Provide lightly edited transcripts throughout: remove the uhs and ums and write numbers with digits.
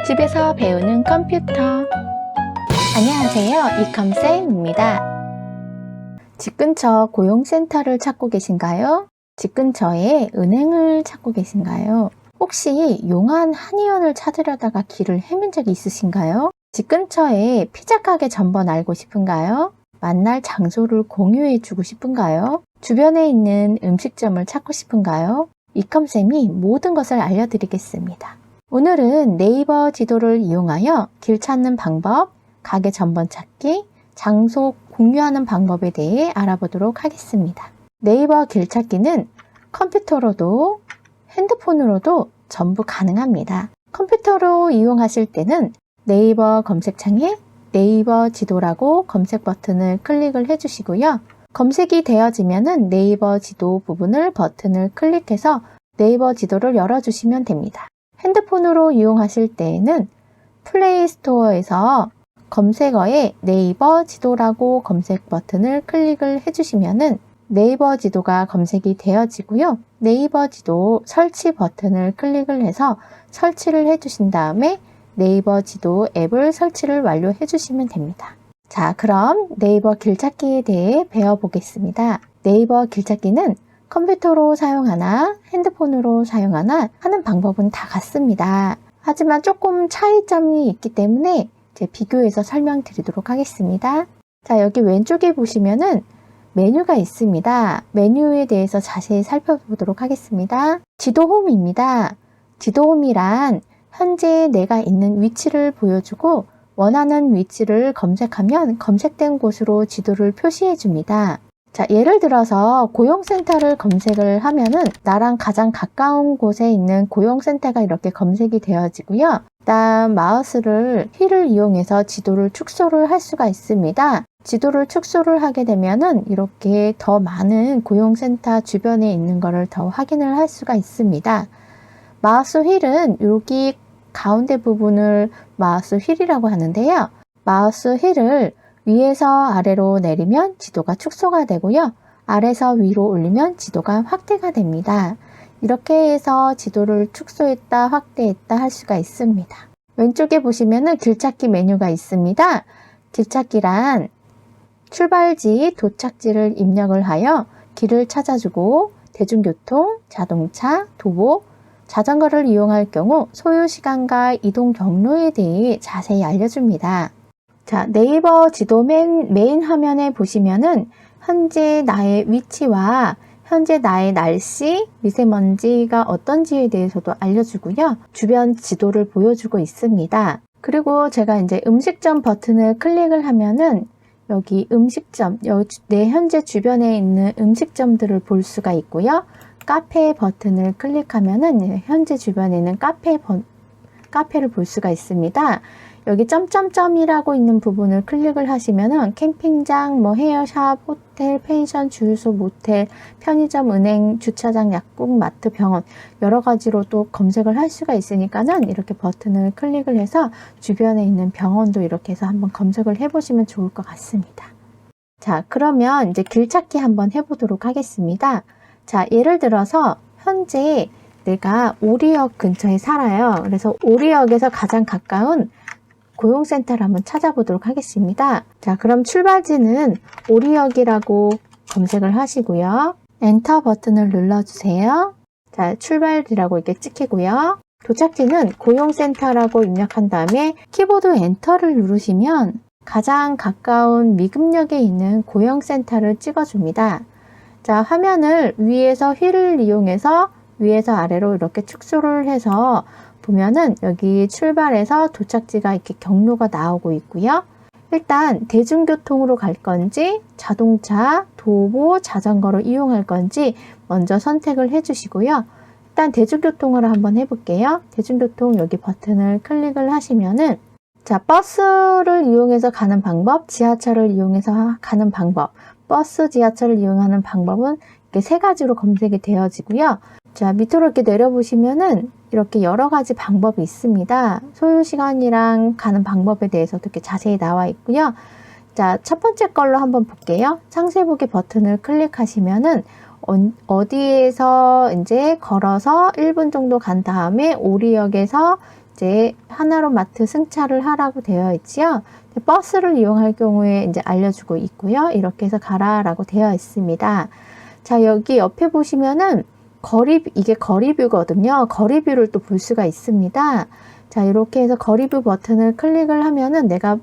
집에서 배우는 컴퓨터. 안녕하세요, 이컴쌤입니다. 집 근처 고용센터를 찾고 계신가요? 집 근처에 은행을 찾고 계신가요? 혹시 용한 한의원을 찾으려다가 길을 헤맨 적이 있으신가요? 집 근처에 피자 가게 전번 알고 싶은가요? 만날 장소를 공유해 주고 싶은가요? 주변에 있는 음식점을 찾고 싶은가요? 이컴쌤이 모든 것을 알려드리겠습니다. 오늘은 네이버 지도를 이용하여 길 찾는 방법, 가게 전번 찾기, 장소 공유하는 방법에 대해 알아보도록 하겠습니다. 네이버 길 찾기는 컴퓨터로도 핸드폰으로도 전부 가능합니다. 컴퓨터로 이용하실 때는 네이버 검색창에 네이버 지도라고 검색 버튼을 클릭을 해주시고요. 검색이 되어지면은 네이버 지도 부분을 버튼을 클릭해서 네이버 지도를 열어주시면 됩니다. 핸드폰으로 이용하실 때에는 플레이 스토어에서 검색어에 네이버 지도라고 검색 버튼을 클릭을 해주시면은 네이버 지도가 검색이 되어지고요. 네이버 지도 설치 버튼을 클릭을 해서 설치를 해주신 다음에 네이버 지도 앱을 설치를 완료해 주시면 됩니다. 자, 그럼 네이버 길찾기에 대해 배워보겠습니다. 네이버 길찾기는 컴퓨터로 사용하나 핸드폰으로 사용하나 하는 방법은 다 같습니다. 하지만 조금 차이점이 있기 때문에 이제 비교해서 설명드리도록 하겠습니다. 자, 여기 왼쪽에 보시면은 메뉴가 있습니다. 메뉴에 대해서 자세히 살펴보도록 하겠습니다. 지도홈입니다. 지도홈이란 현재 내가 있는 위치를 보여주고 원하는 위치를 검색하면 검색된 곳으로 지도를 표시해 줍니다. 자, 예를 들어서 고용센터를 검색을 하면은 나랑 가장 가까운 곳에 있는 고용센터가 이렇게 검색이 되어지고요. 그다음 마우스를 휠을 이용해서 지도를 축소를 할 수가 있습니다. 지도를 축소를 하게 되면은 이렇게 더 많은 고용센터 주변에 있는 것을 더 확인을 할 수가 있습니다. 마우스 휠은 여기 가운데 부분을 마우스 휠이라고 하는데요. 마우스 휠을 위에서 아래로 내리면 지도가 축소가 되고요. 아래에서 위로 올리면 지도가 확대가 됩니다. 이렇게 해서 지도를 축소했다, 확대했다 할 수가 있습니다. 왼쪽에 보시면은 길찾기 메뉴가 있습니다. 길찾기란 출발지, 도착지를 입력을 하여 길을 찾아주고 대중교통, 자동차, 도보, 자전거를 이용할 경우 소요 시간과 이동 경로에 대해 자세히 알려줍니다. 자, 네이버 지도 메인 화면에 보시면은 현재 나의 위치와 현재 나의 날씨, 미세먼지가 어떤지에 대해서도 알려주고요. 주변 지도를 보여주고 있습니다. 그리고 제가 이제 음식점 버튼을 클릭을 하면은 여기 음식점, 내 현재 주변에 있는 음식점들을 볼 수가 있고요. 카페 버튼을 클릭하면은 현재 주변에 있는 카페를 볼 수가 있습니다. 여기 점점점이라고 있는 부분을 클릭을 하시면은 캠핑장, 헤어샵, 호텔, 펜션, 주유소, 모텔, 편의점, 은행, 주차장, 약국, 마트, 병원 여러 가지로 또 검색을 할 수가 있으니까는 이렇게 버튼을 클릭을 해서 주변에 있는 병원도 이렇게 해서 한번 검색을 해보시면 좋을 것 같습니다. 자, 그러면 이제 길찾기 한번 해보도록 하겠습니다. 자, 예를 들어서 현재 내가 오리역 근처에 살아요. 그래서 오리역에서 가장 가까운 고용센터를 한번 찾아보도록 하겠습니다. 자, 그럼 출발지는 오리역이라고 검색을 하시고요. 엔터 버튼을 눌러주세요. 자, 출발지라고 이렇게 찍히고요. 도착지는 고용센터라고 입력한 다음에 키보드 엔터를 누르시면 가장 가까운 미금역에 있는 고용센터를 찍어줍니다. 자, 화면을 위에서 휠을 이용해서 위에서 아래로 이렇게 축소를 해서 보면은 여기 출발해서 도착지가 이렇게 경로가 나오고 있고요. 일단 대중교통으로 갈 건지 자동차, 도보, 자전거로 이용할 건지 먼저 선택을 해주시고요. 일단 대중교통으로 한번 해볼게요. 대중교통 여기 버튼을 클릭을 하시면은 자, 버스를 이용해서 가는 방법, 지하철을 이용해서 가는 방법, 버스, 지하철을 이용하는 방법은 이렇게 세 가지로 검색이 되어지고요. 자, 밑으로 이렇게 내려보시면은 이렇게 여러 가지 방법이 있습니다. 소요시간이랑 가는 방법에 대해서도 이렇게 자세히 나와 있고요. 자, 첫 번째 걸로 한번 볼게요. 상세보기 버튼을 클릭하시면은 어디에서 이제 걸어서 1분 정도 간 다음에 오리역에서 이제 하나로마트 승차를 하라고 되어 있지요. 버스를 이용할 경우에 이제 알려주고 있고요. 이렇게 해서 가라라고 되어 있습니다. 자, 여기 옆에 보시면은 이게 거리뷰거든요. 거리뷰를 또 볼 수가 있습니다. 자, 이렇게 해서 거리뷰 버튼을 클릭을 하면은 내가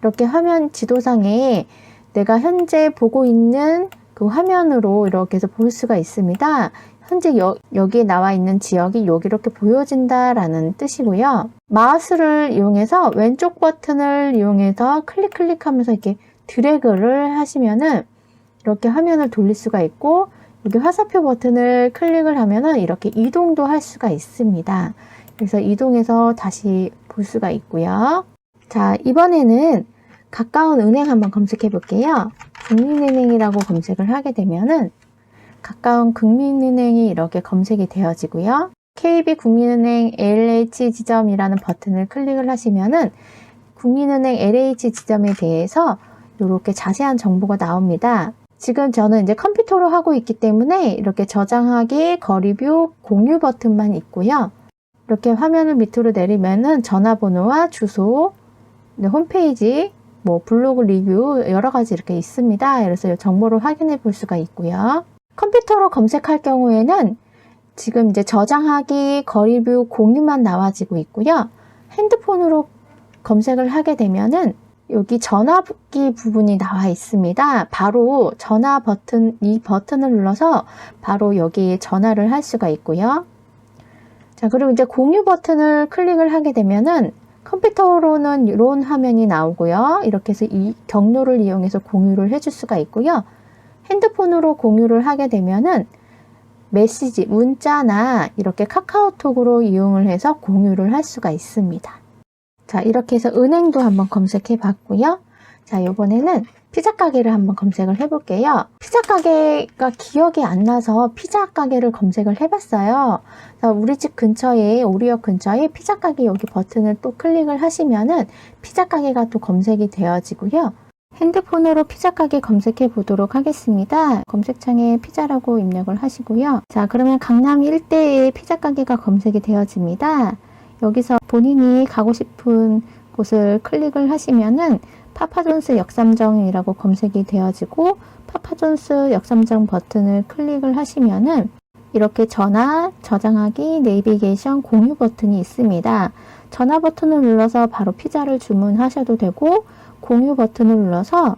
이렇게 화면 지도상에 내가 현재 보고 있는 그 화면으로 이렇게 해서 볼 수가 있습니다. 현재 여기에 나와 있는 지역이 여기 이렇게 보여진다라는 뜻이고요. 마우스를 이용해서 왼쪽 버튼을 이용해서 클릭하면서 이렇게 드래그를 하시면은 이렇게 화면을 돌릴 수가 있고, 여기 화살표 버튼을 클릭을 하면은 이렇게 이동도 할 수가 있습니다. 그래서 이동해서 다시 볼 수가 있고요. 자, 이번에는 가까운 은행 한번 검색해 볼게요. 국민은행이라고 검색을 하게 되면은 가까운 국민은행이 이렇게 검색이 되어지고요. KB국민은행 LH 지점이라는 버튼을 클릭을 하시면은 국민은행 LH 지점에 대해서 이렇게 자세한 정보가 나옵니다. 지금 저는 이제 컴퓨터로 하고 있기 때문에 이렇게 저장하기, 거리뷰, 공유 버튼만 있고요. 이렇게 화면을 밑으로 내리면은 전화번호와 주소, 홈페이지, 블로그 리뷰 여러 가지 이렇게 있습니다. 그래서 정보를 확인해 볼 수가 있고요. 컴퓨터로 검색할 경우에는 지금 이제 저장하기, 거리뷰, 공유만 나와지고 있고요. 핸드폰으로 검색을 하게 되면은 여기 전화기 부분이 나와 있습니다. 바로 전화 버튼, 이 버튼을 눌러서 바로 여기에 전화를 할 수가 있고요. 자, 그리고 이제 공유 버튼을 클릭을 하게 되면은 컴퓨터로는 이런 화면이 나오고요. 이렇게 해서 이 경로를 이용해서 공유를 해줄 수가 있고요. 핸드폰으로 공유를 하게 되면은 메시지, 문자나 이렇게 카카오톡으로 이용을 해서 공유를 할 수가 있습니다. 자, 이렇게 해서 은행도 한번 검색해 봤고요. 자, 이번에는 피자 가게를 한번 검색을 해 볼게요. 피자 가게가 기억이 안 나서 피자 가게를 검색을 해 봤어요. 우리 집 근처에, 우리역 근처에 피자 가게 여기 버튼을 또 클릭을 하시면은 피자 가게가 또 검색이 되어지고요. 핸드폰으로 피자 가게 검색해 보도록 하겠습니다. 검색창에 피자라고 입력을 하시고요. 자, 그러면 강남 일대에 피자 가게가 검색이 되어집니다. 여기서 본인이 가고 싶은 곳을 클릭을 하시면은 파파존스 역삼정이라고 검색이 되어지고, 파파존스 역삼정 버튼을 클릭을 하시면은 이렇게 전화, 저장하기, 내비게이션, 공유 버튼이 있습니다. 전화 버튼을 눌러서 바로 피자를 주문하셔도 되고, 공유 버튼을 눌러서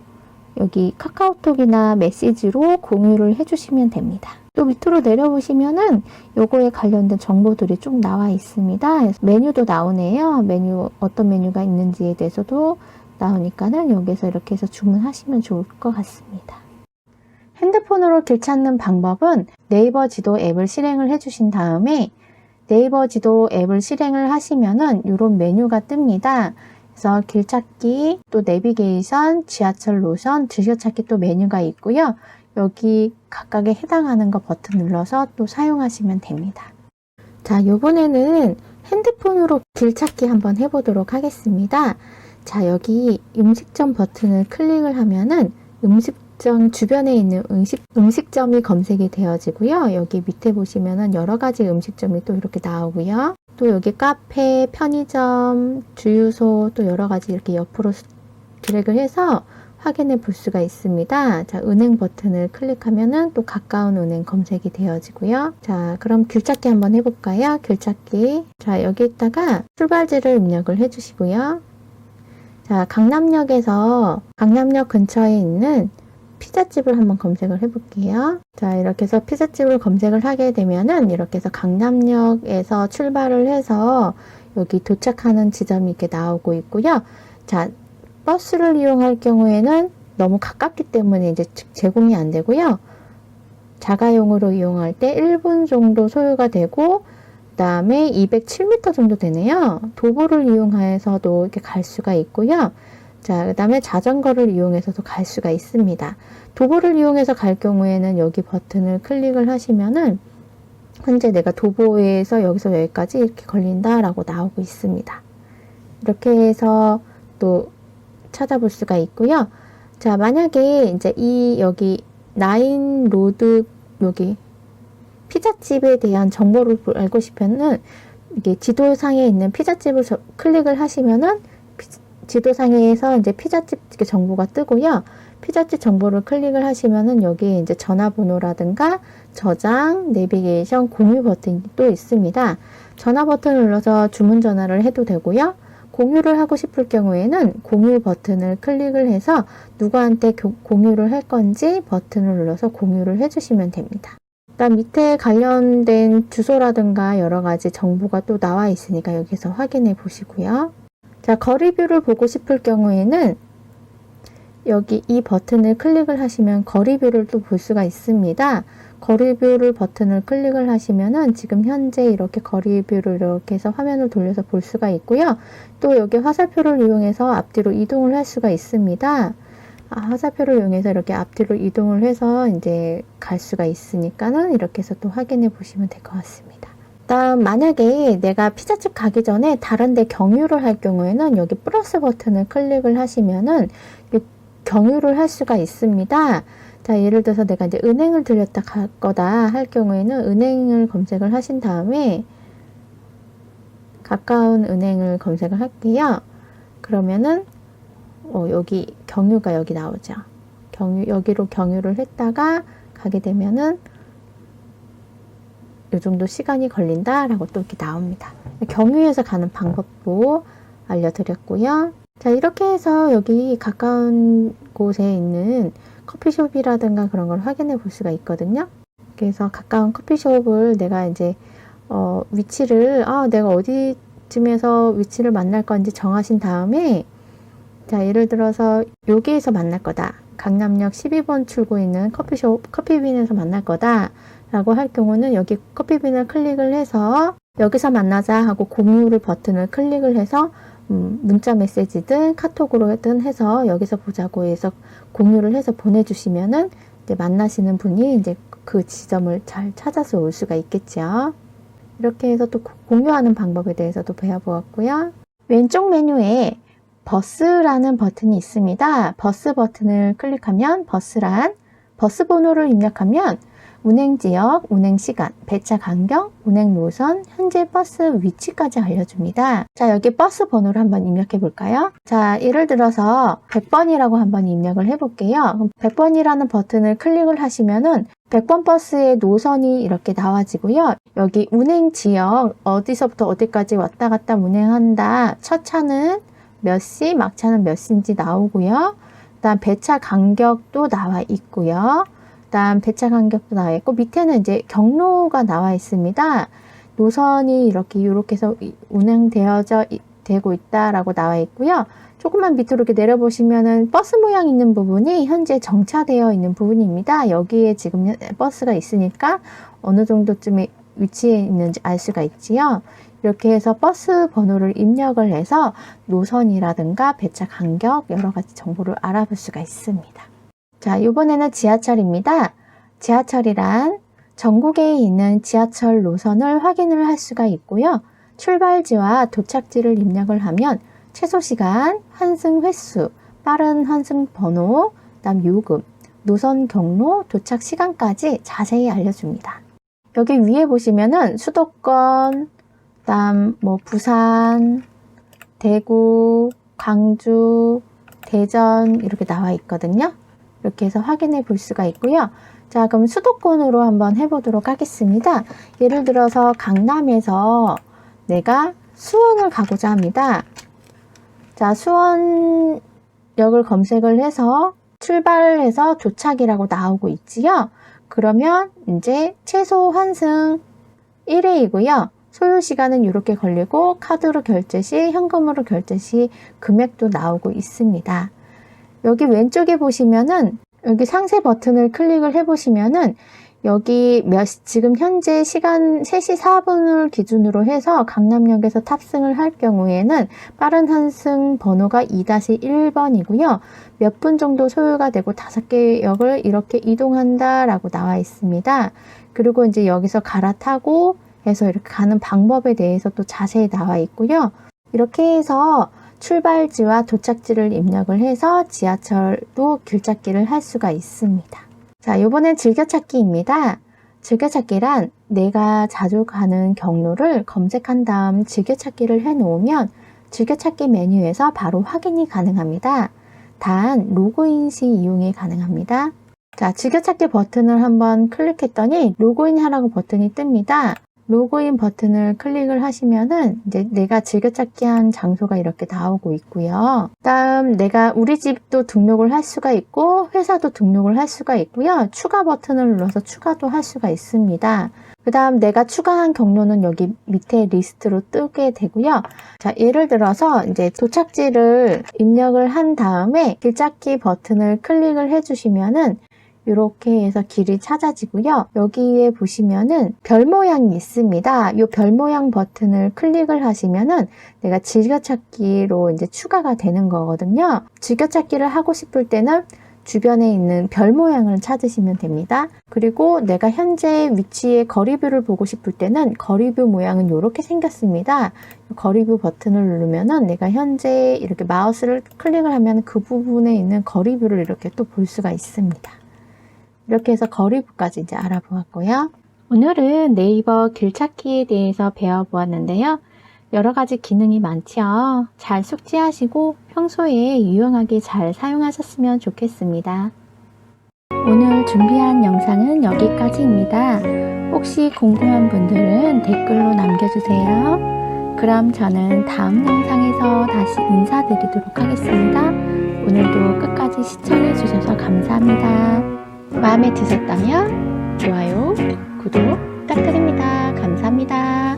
여기 카카오톡이나 메시지로 공유를 해주시면 됩니다. 또 밑으로 내려보시면은 요거에 관련된 정보들이 쭉 나와 있습니다. 메뉴도 나오네요. 어떤 메뉴가 있는지에 대해서도 나오니까는 여기서 이렇게 해서 주문하시면 좋을 것 같습니다. 핸드폰으로 길 찾는 방법은 네이버 지도 앱을 실행을 해주신 다음에 네이버 지도 앱을 실행을 하시면은 이런 메뉴가 뜹니다. 그래서 길 찾기, 또 내비게이션, 지하철 노선, 즐겨찾기 또 메뉴가 있고요. 여기 각각에 해당하는 거 버튼 눌러서 또 사용하시면 됩니다. 자, 이번에는 핸드폰으로 길 찾기 한번 해보도록 하겠습니다. 자, 여기 음식점 버튼을 클릭을 하면은 음식점 주변에 있는 음식점이 검색이 되어지고요. 여기 밑에 보시면은 여러 가지 음식점이 또 이렇게 나오고요. 또 여기 카페, 편의점, 주유소 또 여러 가지 이렇게 옆으로 드래그를 해서 확인해 볼 수가 있습니다. 자, 은행 버튼을 클릭하면은 또 가까운 은행 검색이 되어지고요. 자, 그럼 길찾기 한번 해볼까요? 길찾기. 자, 여기다가 출발지를 입력을 해주시고요. 자, 강남역 근처에 있는 피자집을 한번 검색을 해볼게요. 자, 이렇게 해서 피자집을 검색을 하게 되면은 이렇게 해서 강남역에서 출발을 해서 여기 도착하는 지점이 이렇게 나오고 있고요. 자, 버스를 이용할 경우에는 너무 가깝기 때문에 이제 제공이 안 되고요. 자가용으로 이용할 때 1분 정도 소요가 되고, 그 다음에 207m 정도 되네요. 도보를 이용해서도 이렇게 갈 수가 있고요. 자, 그 다음에 자전거를 이용해서도 갈 수가 있습니다. 도보를 이용해서 갈 경우에는 여기 버튼을 클릭을 하시면은 현재 내가 도보에서 여기서 여기까지 이렇게 걸린다라고 나오고 있습니다. 이렇게 해서 또 찾아볼 수가 있고요. 자, 만약에 이제 여기 나인 로드 여기 피자집에 대한 정보를 알고 싶으면은 이게 지도상에 있는 피자집을 클릭을 하시면은 지도상에서 이제 피자집 정보가 뜨고요. 피자집 정보를 클릭을 하시면은 여기에 이제 전화번호라든가 저장, 내비게이션, 공유 버튼이 또 있습니다. 전화 버튼을 눌러서 주문 전화를 해도 되고요. 공유를 하고 싶을 경우에는 공유 버튼을 클릭을 해서 누구한테 공유를 할 건지 버튼을 눌러서 공유를 해주시면 됩니다. 그다음 밑에 관련된 주소라든가 여러 가지 정보가 또 나와 있으니까 여기서 확인해 보시고요. 자, 거리뷰를 보고 싶을 경우에는 여기 이 버튼을 클릭을 하시면 거리뷰를 또 볼 수가 있습니다. 거리뷰를 버튼을 클릭을 하시면은 지금 현재 이렇게 거리뷰를 이렇게 해서 화면을 돌려서 볼 수가 있고요. 또 여기 화살표를 이용해서 앞뒤로 이동을 할 수가 있습니다. 화살표를 이용해서 이렇게 앞뒤로 이동을 해서 이제 갈 수가 있으니까는 이렇게 해서 또 확인해 보시면 될 것 같습니다. 다음 만약에 내가 피자집 가기 전에 다른 데 경유를 할 경우에는 여기 플러스 버튼을 클릭을 하시면은 경유를 할 수가 있습니다. 자, 예를 들어서 내가 이제 은행을 들렸다 갈 거다 할 경우에는 은행을 검색을 하신 다음에 가까운 은행을 검색을 할게요. 그러면은 여기 경유가 여기 나오죠. 여기로 경유를 했다가 가게 되면은 이 정도 시간이 걸린다라고 또 이렇게 나옵니다. 경유해서 가는 방법도 알려드렸고요. 자, 이렇게 해서 여기 가까운 곳에 있는 커피숍이라든가 그런 걸 확인해 볼 수가 있거든요. 그래서 가까운 커피숍을 내가 이제 위치를 내가 어디쯤에서 위치를 만날 건지 정하신 다음에 자, 예를 들어서 여기에서 만날 거다. 강남역 12번 출구에 있는 커피빈에서 만날 거다 라고 할 경우는 여기 커피빈을 클릭을 해서 여기서 만나자 하고 공유를 버튼을 클릭을 해서 문자 메시지든 카톡으로든 해서 여기서 보자고 해서 공유를 해서 보내주시면은 이제 만나시는 분이 이제 그 지점을 잘 찾아서 올 수가 있겠죠. 이렇게 해서 또 공유하는 방법에 대해서도 배워보았고요. 왼쪽 메뉴에 버스라는 버튼이 있습니다. 버스 버튼을 클릭하면 버스란 버스 번호를 입력하면 운행 지역, 운행 시간, 배차 간격, 운행 노선, 현재 버스 위치까지 알려줍니다. 자, 여기 버스 번호를 한번 입력해 볼까요? 자, 예를 들어서 100번이라고 한번 입력을 해볼게요. 100번이라는 버튼을 클릭을 하시면은 100번 버스의 노선이 이렇게 나와지고요. 여기 운행 지역, 어디서부터 어디까지 왔다 갔다 운행한다. 첫 차는 몇 시, 막차는 몇 시인지 나오고요. 그다음 배차 간격도 나와 있고요. 그다음 배차 간격도 나와 있고 밑에는 이제 경로가 나와 있습니다. 노선이 이렇게 해서 운행되고 있다라고 나와 있고요. 조금만 밑으로 이렇게 내려보시면은 버스 모양 있는 부분이 현재 정차되어 있는 부분입니다. 여기에 지금 버스가 있으니까 어느 정도쯤에 위치에 있는지 알 수가 있지요. 이렇게 해서 버스 번호를 입력을 해서 노선이라든가 배차 간격 여러 가지 정보를 알아볼 수가 있습니다. 자, 이번에는 지하철입니다. 지하철이란 전국에 있는 지하철 노선을 확인을 할 수가 있고요. 출발지와 도착지를 입력을 하면 최소 시간, 환승 횟수, 빠른 환승 번호, 그다음 요금, 노선 경로, 도착 시간까지 자세히 알려줍니다. 여기 위에 보시면은 수도권, 그다음 부산, 대구, 광주, 대전 이렇게 나와 있거든요. 이렇게 해서 확인해 볼 수가 있고요. 자, 그럼 수도권으로 한번 해보도록 하겠습니다. 예를 들어서 강남에서 내가 수원을 가고자 합니다. 자, 수원역을 검색을 해서 출발해서 도착이라고 나오고 있지요. 그러면 이제 최소 환승 1회이고요. 소요 시간은 이렇게 걸리고 카드로 결제 시, 현금으로 결제 시 금액도 나오고 있습니다. 여기 왼쪽에 보시면은 여기 상세 버튼을 클릭을 해보시면은 여기 지금 현재 시간 3시 4분을 기준으로 해서 강남역에서 탑승을 할 경우에는 빠른 환승 번호가 2-1번이고요. 몇 분 정도 소요가 되고 5개 역을 이렇게 이동한다라고 나와 있습니다. 그리고 이제 여기서 갈아타고 해서 이렇게 가는 방법에 대해서 또 자세히 나와 있고요. 이렇게 해서 출발지와 도착지를 입력을 해서 지하철도 길찾기를 할 수가 있습니다. 자, 이번엔 즐겨찾기입니다. 즐겨찾기란 내가 자주 가는 경로를 검색한 다음 즐겨찾기를 해놓으면 즐겨찾기 메뉴에서 바로 확인이 가능합니다. 단 로그인 시 이용이 가능합니다. 자, 즐겨찾기 버튼을 한번 클릭했더니 로그인 하라고 버튼이 뜹니다. 로그인 버튼을 클릭을 하시면은 이제 내가 즐겨찾기 한 장소가 이렇게 나오고 있고요. 다음 내가 우리 집도 등록을 할 수가 있고 회사도 등록을 할 수가 있고요. 추가 버튼을 눌러서 추가도 할 수가 있습니다. 그 다음 내가 추가한 경로는 여기 밑에 리스트로 뜨게 되고요. 자, 예를 들어서 이제 도착지를 입력을 한 다음에 길찾기 버튼을 클릭을 해주시면은 이렇게 해서 길이 찾아지고요. 여기에 보시면은 별 모양이 있습니다. 이 별 모양 버튼을 클릭을 하시면은 내가 즐겨찾기로 이제 추가가 되는 거거든요. 즐겨찾기를 하고 싶을 때는 주변에 있는 별 모양을 찾으시면 됩니다. 그리고 내가 현재 위치의 거리뷰를 보고 싶을 때는 거리뷰 모양은 이렇게 생겼습니다. 거리뷰 버튼을 누르면은 내가 현재 이렇게 마우스를 클릭을 하면 그 부분에 있는 거리뷰를 이렇게 또 볼 수가 있습니다. 이렇게 해서 거리뷰까지 이제 알아보았고요. 오늘은 네이버 길찾기에 대해서 배워보았는데요. 여러 가지 기능이 많죠. 잘 숙지하시고 평소에 유용하게 잘 사용하셨으면 좋겠습니다. 오늘 준비한 영상은 여기까지입니다. 혹시 궁금한 분들은 댓글로 남겨주세요. 그럼 저는 다음 영상에서 다시 인사드리도록 하겠습니다. 오늘도 끝까지 시청해주셔서 감사합니다. 마음에 드셨다면 좋아요, 구독 부탁드립니다. 감사합니다.